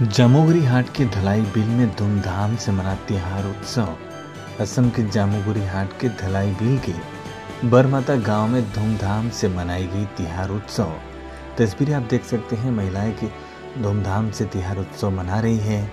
जामुगुरी हाट के धलाई bill में धूमधाम से मना तिहार उत्सव। असम के जामुगुरी हाट के धलाई बिल के बरमाता गांव में धूमधाम से मनाई गई तिहार उत्सव। तस्वीरें आप देख सकते हैं, महिलाएं की धूमधाम से तिहार उत्सव मना रही है।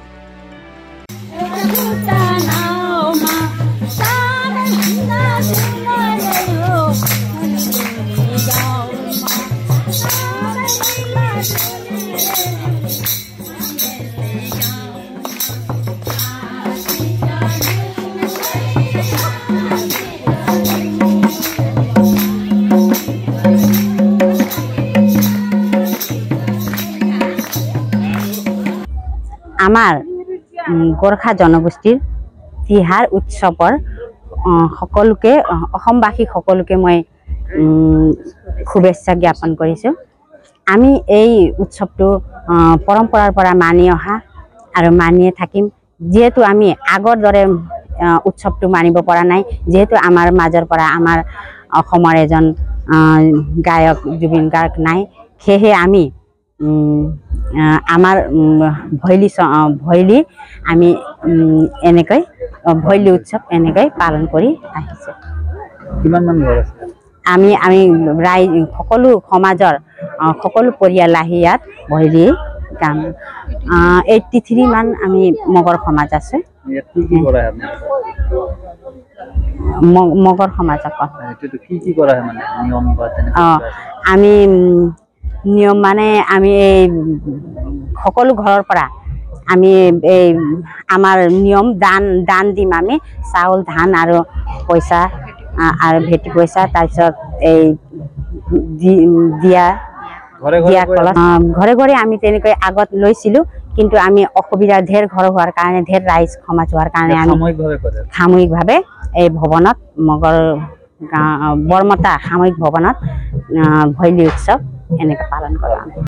आमार गोरखा जनगोष्ठीर तिहार उत्सवर सकलोके असमबासी सकलोके मैं शुभेच्छा ज्ञापन करिছোঁ। आमी এই उत्सवটো परम्परार পৰা मानि অহা আৰু मानिয়ে থাকিম। যেহেতু আমি আগৰ দৰে उत्सवটো মানিব পৰা নাই, যেহেতু আমাৰ মাজৰ পৰা আমাৰ অসমৰ এজন গায়ক জুবিন গাৰ্গ নাই, সেয়ে আমি आमार भैली आमी एनेकै भैली उत्सव एनेकै पालन करि आहिছোঁ। आमी राइज सकलो समाजर सकलो परियाल आहि यात भैली गाम 83 मान आमी मगर समाज আছে। मगर समाज आमी नियम माने आमी सकलो घरर পৰা आमी आमार नियम दान दिम। आमी चाउल धान आरो पैसा आरो भेटी पैसा তাৰপিছত দিয়া घरे घरे आमी তেনেকৈ আগত লৈছিলো, কিন্তু আমি অসুবিধা ঢেৰ ঘৰ হোৱাৰ কাৰণে ঢেৰ ৰাইজ সমাজ হোৱাৰ কাৰণে আমি সামূহিকভাৱে এই ভৱনত মগৰ বৰমাতা সামূহিক ভৱনত ভৈলী उत्सव এনেকৈ পালন কৰোঁ।